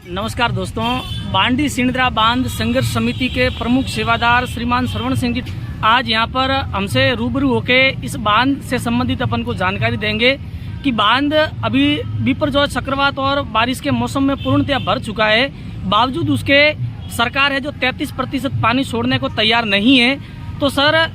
नमस्कार दोस्तों, बांडी सिंदरा बांध संघर्ष समिति के प्रमुख सेवादार श्रीमान श्रवण सिंह जी आज यहाँ पर हमसे रूबरू होके इस बांध से संबंधित अपन को जानकारी देंगे कि बांध अभी बिपरजोय चक्रवात और बारिश के मौसम में पूर्णतया भर चुका है। बावजूद उसके सरकार है जो 33% पानी छोड़ने को तैयार नहीं है। तो सर,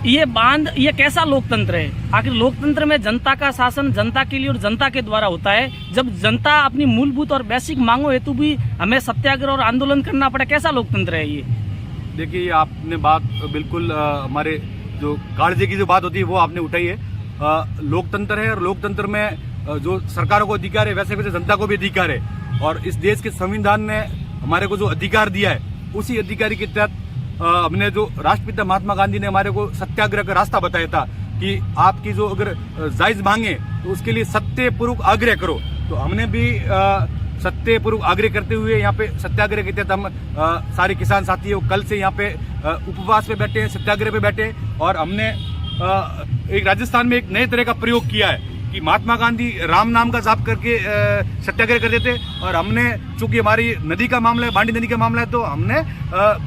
ये बांध ये कैसा लोकतंत्र है? आखिर लोकतंत्र में जनता का शासन जनता के लिए और जनता के द्वारा होता है। जब जनता अपनी मूलभूत और बेसिक मांगों हेतु भी हमें सत्याग्रह और आंदोलन करना पड़े, कैसा लोकतंत्र है ये? देखिए, आपने बात बिल्कुल हमारे जो काळजी की जो बात होती है वो आपने उठाई है। लोकतंत्र है और लोकतंत्र में जो सरकारों को अधिकार है वैसे वैसे जनता को भी अधिकार है। और इस देश के संविधान ने हमारे को जो अधिकार दिया है उसी अधिकारी के तहत हमने जो राष्ट्रपिता महात्मा गांधी ने हमारे को सत्याग्रह का रास्ता बताया था कि आपकी जो अगर जायज मांगे तो उसके लिए सत्यपूर्वक आग्रह करो। तो हमने भी सत्यपूर्वक आग्रह करते हुए यहाँ पे सत्याग्रह के तहत हम सारे किसान साथी कल से यहाँ पे उपवास पे बैठे हैं, सत्याग्रह पे बैठे हैं। और हमने एक राजस्थान में एक नए तरह का प्रयोग किया है कि महात्मा गांधी राम नाम का जाप करके सत्याग्रह करते थे, और हमने चूंकि हमारी नदी का मामला है, बांडी नदी का मामला है, तो हमने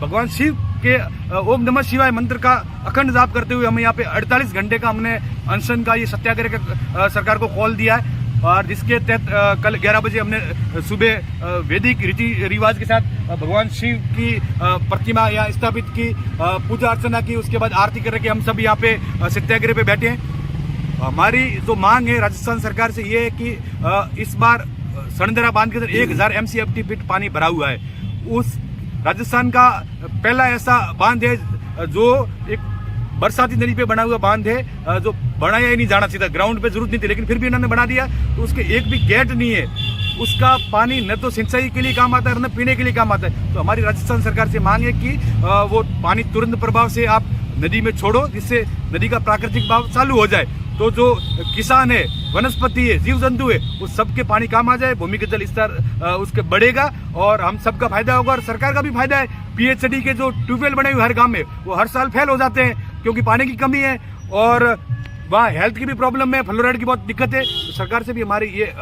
भगवान शिव के ओम नमः शिवाय मंत्र का अखंड जाप करते हुए हम यहाँ पे 48 घंटे का हमने अनशन का ये सत्याग्रह का सरकार को कॉल दिया है। और जिसके तहत कल 11 बजे हमने सुबह वैदिक रीति रिवाज के साथ भगवान शिव की प्रतिमा यहाँ स्थापित की, पूजा अर्चना की, उसके बाद आरती करके हम सब यहाँ पे सत्याग्रह पे बैठे हैं। हमारी जो मांग है राजस्थान सरकार से ये है कि इस बार सिंदरा बांध के अंदर 1000 MCFT फीट पानी भरा हुआ है। उस राजस्थान का पहला ऐसा बांध है जो एक बरसाती नदी पे बना हुआ बांध है, जो बनाया ही नहीं जाना चाहिए था, ग्राउंड पे जरूरत नहीं थी, लेकिन फिर भी इन्होंने बना दिया। तो उसके एक भी गेट नहीं है, उसका पानी न तो सिंचाई के लिए काम आता है न पीने के लिए काम आता है। तो हमारी राजस्थान सरकार से मांग है कि वो पानी तुरंत प्रभाव से आप नदी में छोड़ो, जिससे नदी का प्राकृतिक बहाव चालू हो जाए। तो जो किसान है, वनस्पति है, जीव जंतु है, उस सबके पानी काम आ जाए, भूमिगत जल स्तर उसके बढ़ेगा और हम सबका फायदा होगा और सरकार का भी फायदा है। PHD के जो ट्यूबवेल बने हुए हर गांव में वो हर साल फेल हो जाते हैं क्योंकि पानी की कमी है और वहाँ हेल्थ की भी प्रॉब्लम है, फ्लोराइड की बहुत दिक्कत है। तो सरकार से भी हमारी ये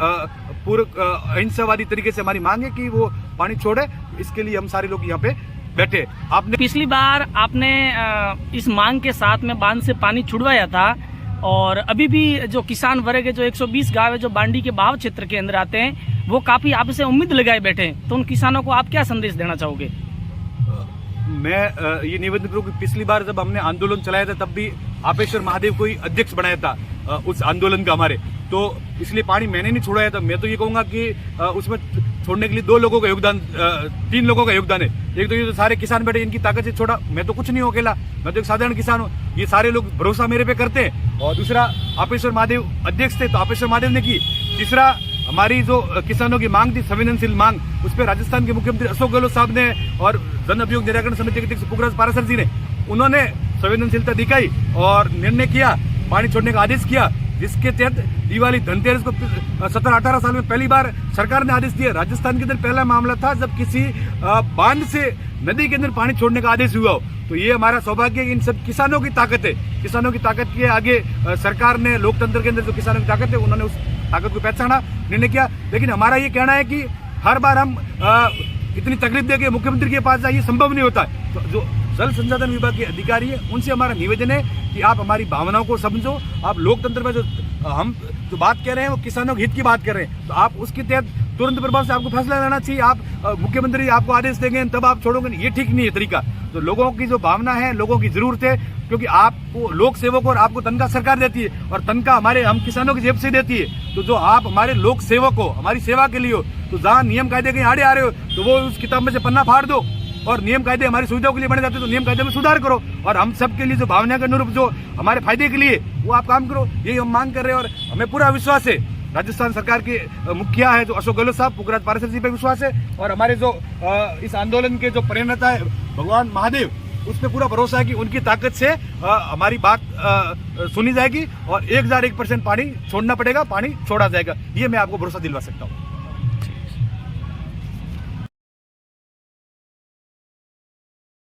पूर्ण अहिंसावादी तरीके से हमारी मांग है कि वो पानी छोड़े। इसके लिए हम सारे लोग यहाँ पे बैठे। आपने पिछली बार आपने इस मांग के साथ में बांध से पानी छुड़वाया था और अभी भी जो किसान वर्ग है, जो 120 गांव है जो बांडी के बहाव क्षेत्र के अंदर आते हैं, वो काफी आपसे उम्मीद लगाए बैठे हैं। तो उन किसानों को आप क्या संदेश देना चाहोगे? मैं ये निवेदन करूँ कि पिछली बार जब हमने आंदोलन चलाया था तब भी आपेश्वर महादेव को ही अध्यक्ष बनाया था उस आंदोलन का हमारे, तो इसलिए पानी मैंने नहीं छोड़ाया था। मैं तो ये कहूंगा कि उसमें छोड़ने के लिए 2 लोगों का योगदान, 3 लोगों का योगदान है। एक तो ये तो सारे किसान बैठे, इनकी ताकत से छोड़ा, मैं तो कुछ नहीं हूँ अकेला, मैं तो एक साधारण किसान हूँ। ये सारे लोग भरोसा मेरे पे करते हैं। और दूसरा, आपेश्वर महादेव अध्यक्ष थे तो आपेश्वर महादेव ने की। तीसरा, हमारी जो किसानों की मांग थी, संवेदनशील मांग, उस पर राजस्थान के मुख्यमंत्री अशोक गहलोत साहब ने और जन अभियोग निराकरण समिति के अध्यक्ष पुखराज पाराशर जी ने उन्होंने संवेदनशीलता दिखाई और निर्णय किया, पानी छोड़ने का आदेश किया, जिसके तहत दिवाली धनतेरस को 17-18 साल में पहली बार सरकार ने आदेश दिया। राजस्थान के अंदर पहला मामला था जब किसी बांध से नदी के अंदर पानी छोड़ने का आदेश हुआ हो। तो ये हमारा सौभाग्य है, इन सब किसानों की ताकत है। किसानों की ताकत के आगे सरकार ने, लोकतंत्र के अंदर जो किसानों की ताकत है, उन्होंने उस ताकत को पहचाना, निर्णय किया। लेकिन हमारा ये कहना है कि हर बार हम इतनी तकलीफ दे के मुख्यमंत्री के पास जाए, ये संभव नहीं होता। तो जो जल संसाधन विभाग के अधिकारी है उनसे हमारा निवेदन है कि आप हमारी भावनाओं को समझो। आप लोकतंत्र में जो हम जो बात कर रहे हैं वो किसानों के हित की बात कर रहे हैं, तो आप उसके तहत तुरंत प्रभाव से आपको फैसला लेना चाहिए। आप मुख्यमंत्री आपको आदेश देंगे तब आप छोड़ोगे, ये ठीक नहीं है तरीका। तो लोगों की जो भावना है, लोगों की जरूरत है, क्योंकि आपको लोक सेवक और आपको तनख्वाह सरकार देती है और तनख्वाह हम किसानों की जेब से देती है। तो जो आप हमारे लोक सेवक हो, हमारी सेवा के लिए हो, तो जहाँ नियम कायदे कहीं आड़े आ रहे हो तो वो उस किताब में से पन्ना फाड़ दो और नियम कायदे हमारी सुविधाओं के लिए बने जाते हैं तो नियम कायदे में सुधार करो और हम सब के लिए जो भावना के अनुरूप जो हमारे फायदे के लिए वो आप काम करो। यही हम मांग कर रहे हैं और हमें पूरा विश्वास है, राजस्थान सरकार के मुखिया है जो अशोक गहलोत साहब, पुखराज पाराशर जी पे विश्वास है और हमारे जो इस आंदोलन के जो प्रेरणा है भगवान महादेव, उस पर पूरा भरोसा है कि उनकी ताकत से हमारी बात सुनी जाएगी और 1001% पानी छोड़ना पड़ेगा, पानी छोड़ा जाएगा। ये मैं आपको भरोसा दिलवा सकता हूँ।